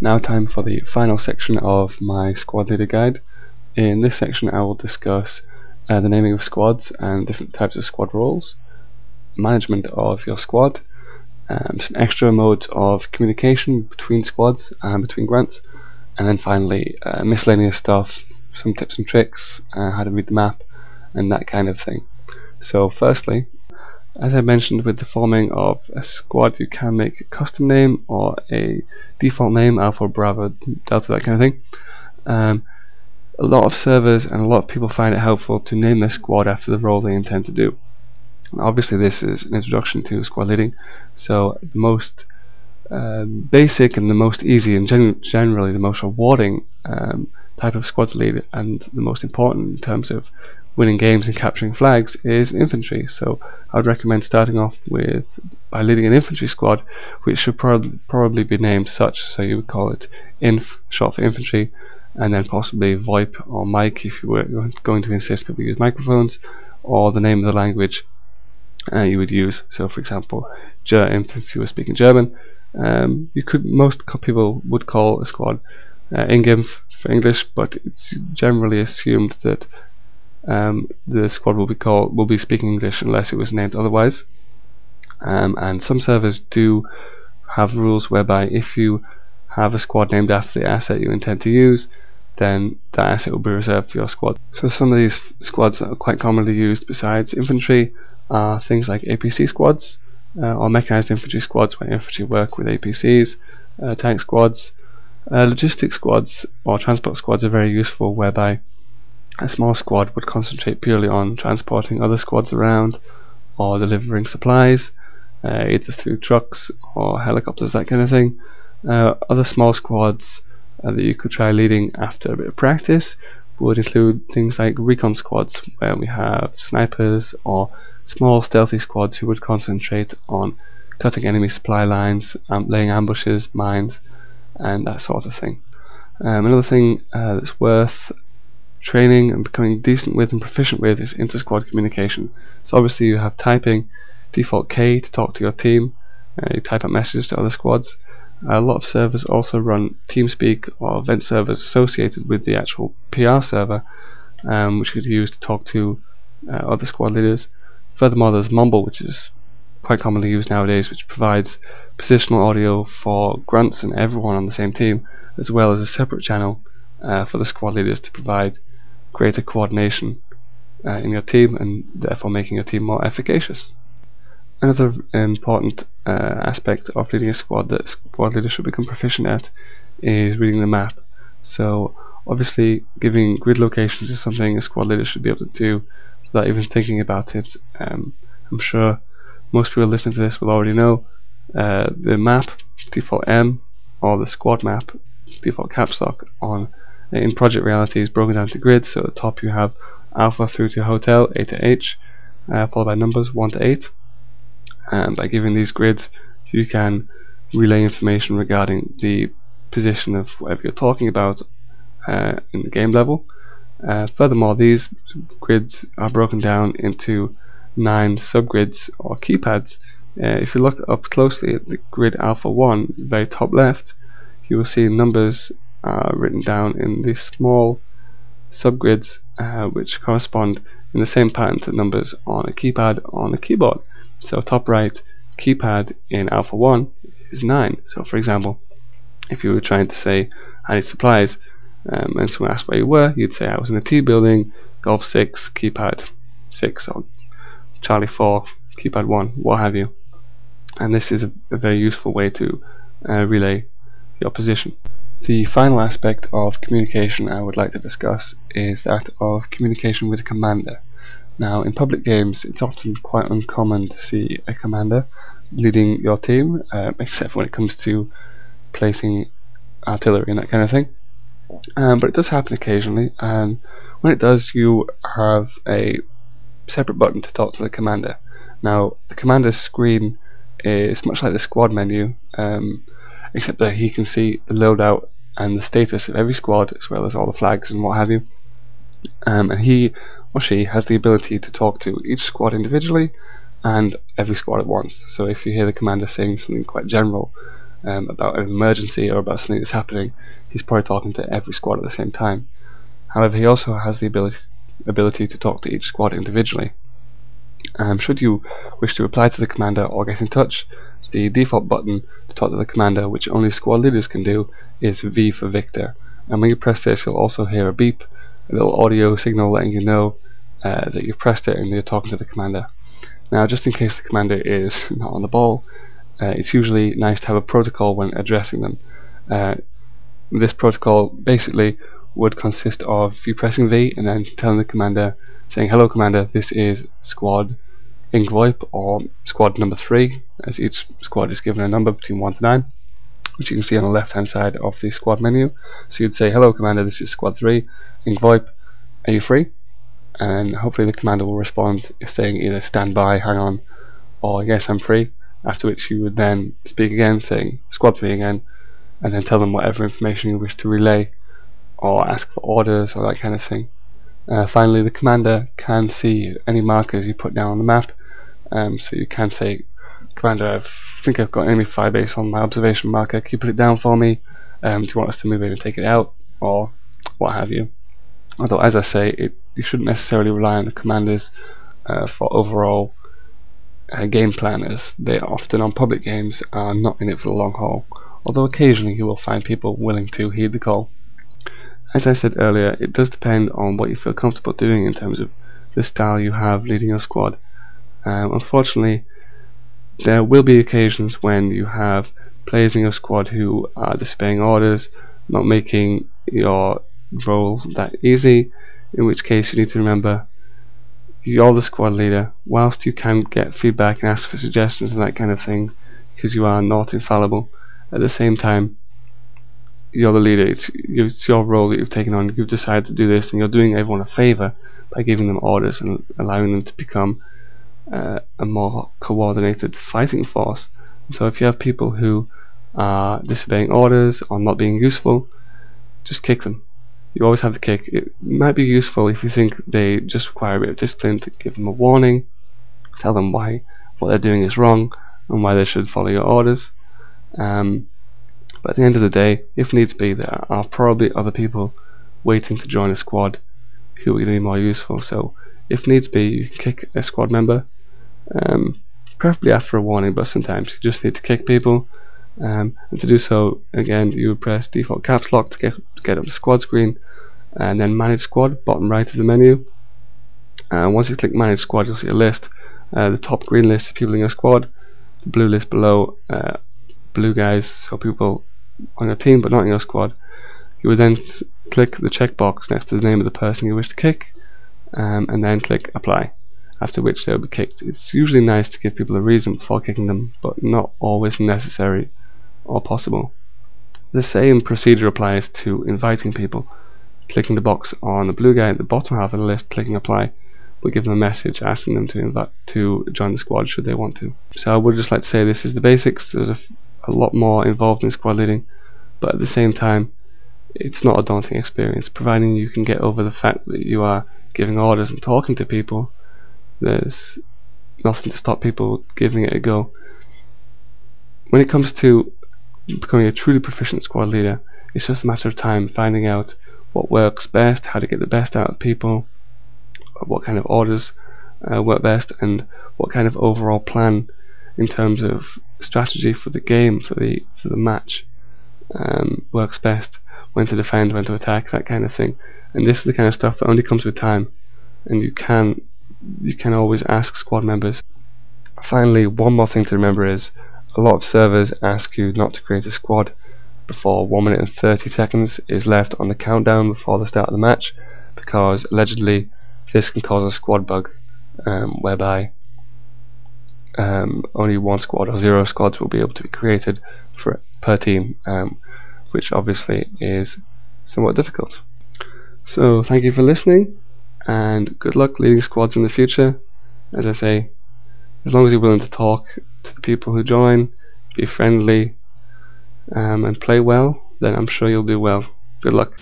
Now time for the final section of my squad leader guide. In this section I will discuss the naming of squads and different types of squad roles, management of your squad, some extra modes of communication between squads and between grunts, and then finally miscellaneous stuff, some tips and tricks, how to read the map and that kind of thing. So firstly, as I mentioned, with the forming of a squad, you can make a custom name or a default name, Alpha, Bravo, Delta, that kind of thing. A lot of servers and a lot of people find it helpful to name their squad after the role they intend to do. Obviously this is an introduction to squad leading, so the most basic and the most easy and generally the most rewarding type of squad to lead, and the most important in terms of winning games and capturing flags, is infantry. So I would recommend starting off by leading an infantry squad, which should probably be named such. So you would call it Inf, short for infantry, and then possibly VoIP or mic if you were going to insist people use microphones, or the name of the language you would use. So for example, Inf if you were speaking German. Most people would call a squad Inginf for English, but it's generally assumed that the squad will be speaking English unless it was named otherwise. And some servers do have rules whereby if you have a squad named after the asset you intend to use, then that asset will be reserved for your squad. So some of these squads that are quite commonly used besides infantry are things like APC squads, or mechanized infantry squads, where infantry work with APCs, tank squads. Logistic squads or transport squads are very useful, whereby a small squad would concentrate purely on transporting other squads around or delivering supplies, either through trucks or helicopters, that kind of thing. Other small squads that you could try leading after a bit of practice would include things like recon squads, where we have snipers, or small stealthy squads who would concentrate on cutting enemy supply lines, laying ambushes, mines, and that sort of thing. Another thing that's worth training and becoming decent with and proficient with is inter-squad communication. So obviously you have typing, default K to talk to your team, you type out messages to other squads. A lot of servers also run TeamSpeak or event servers associated with the actual PR server, which you could use to talk to other squad leaders. Furthermore, there's Mumble, which is quite commonly used nowadays, which provides positional audio for grunts and everyone on the same team, as well as a separate channel for the squad leaders to provide greater coordination in your team, and therefore making your team more efficacious. Another important aspect of leading a squad that squad leaders should become proficient at is reading the map. So obviously giving grid locations is something a squad leader should be able to do without even thinking about it. I'm sure most people listening to this will already know the map, default M, or the squad map, default caps lock, in Project Reality is broken down to grids. So at the top you have Alpha through to Hotel, A to H, followed by numbers 1 to 8. And by giving these grids, you can relay information regarding the position of whatever you're talking about in the game level. Furthermore, these grids are broken down into 9 subgrids or keypads. If you look up closely at the grid Alpha 1, very top left, you will see numbers written down in these small subgrids, which correspond in the same pattern to numbers on a keypad on a keyboard. So top right keypad in Alpha 1 is 9. So for example, if you were trying to say I need supplies, and someone asked where you were, you'd say I was in a T building, Golf 6, keypad 6, or Charlie 4, keypad 1, what have you. And this is a very useful way to relay your position. The final aspect of communication I would like to discuss is that of communication with a commander. Now, in public games, it's often quite uncommon to see a commander leading your team, except when it comes to placing artillery and that kind of thing. But it does happen occasionally, and when it does, you have a separate button to talk to the commander. Now, the commander's screen is much like the squad menu, except that he can see the loadout and the status of every squad, as well as all the flags and what have you. And he or she has the ability to talk to each squad individually and every squad at once. So if you hear the commander saying something quite general, about an emergency or about something that's happening, he's probably talking to every squad at the same time. However, he also has the ability to talk to each squad individually. Should you wish to reply to the commander or get in touch, the default button to talk to the commander, which only squad leaders can do, is V for Victor. And when you press this, you'll also hear a beep, a little audio signal letting you know that you've pressed it and you're talking to the commander. Now, just in case the commander is not on the ball, it's usually nice to have a protocol when addressing them. This protocol basically would consist of you pressing V and then telling the commander, saying, "Hello commander, this is squad Ingvoip or squad number 3, as each squad is given a number between 1 to 9, which you can see on the left hand side of the squad menu. So you'd say, "Hello commander, this is squad 3, Ingvoip, are you free?" And hopefully the commander will respond saying either "stand by, hang on," or "yes, I'm free," after which you would then speak again saying "squad 3" again, and then tell them whatever information you wish to relay or ask for orders or that kind of thing. Finally, the commander can see any markers you put down on the map, so you can say, "Commander, I think I've got enemy firebase on my observation marker, can you put it down for me? Do you want us to move in and take it out?" or what have you. Although, as I say, you shouldn't necessarily rely on the commanders for overall game plan, as they often on public games are not in it for the long haul, although occasionally you will find people willing to heed the call. As I said earlier, it does depend on what you feel comfortable doing in terms of the style you have leading your squad. Unfortunately, there will be occasions when you have players in your squad who are disobeying orders, not making your role that easy, in which case you need to remember you're the squad leader. Whilst you can get feedback and ask for suggestions and that kind of thing, because you are not infallible, at the same time you're the leader. It's your role that you've taken on. You've decided to do this, and you're doing everyone a favour by giving them orders and allowing them to become a more coordinated fighting force. So if you have people who are disobeying orders or not being useful, just kick them. You always have to kick. It might be useful if you think they just require a bit of discipline, to give them a warning, tell them why what they're doing is wrong and why they should follow your orders. But at the end of the day, if needs be, there are probably other people waiting to join a squad who are going to be more useful. So if needs be, you can kick a squad member, preferably after a warning, but sometimes you just need to kick people. And to do so, again, you would press default caps lock to get up the squad screen, and then manage squad, bottom right of the menu. Once you click manage squad, you'll see a list. The top green list is people in your squad, the blue list below, blue guys, so people on your team but not in your squad. You would then click the checkbox next to the name of the person you wish to kick, and then click apply, after which they will be kicked. It's usually nice to give people a reason before kicking them, but not always necessary or possible. The same procedure applies to inviting people. Clicking the box on the blue guy at the bottom half of the list, clicking apply, will give them a message asking them to join the squad should they want to. So I would just like to say this is the basics. There's a lot more involved in squad leading, but at the same time it's not a daunting experience, providing you can get over the fact that you are giving orders and talking to people. There's nothing to stop people giving it a go. When it comes to becoming a truly proficient squad leader, it's just a matter of time finding out what works best, how to get the best out of people, what kind of orders work best, and what kind of overall plan in terms of strategy for the game, for the match, works best. When to defend, when to attack, that kind of thing. And this is the kind of stuff that only comes with time, and you can always ask squad members. Finally, one more thing to remember is a lot of servers ask you not to create a squad before 1 minute and 30 seconds is left on the countdown before the start of the match, because allegedly this can cause a squad bug, whereby only one squad or 0 squads will be able to be created per team, which obviously is somewhat difficult. So thank you for listening, and good luck leading squads in the future. As I say, as long as you're willing to talk to the people who join, be friendly, and play well, then I'm sure you'll do well. Good luck.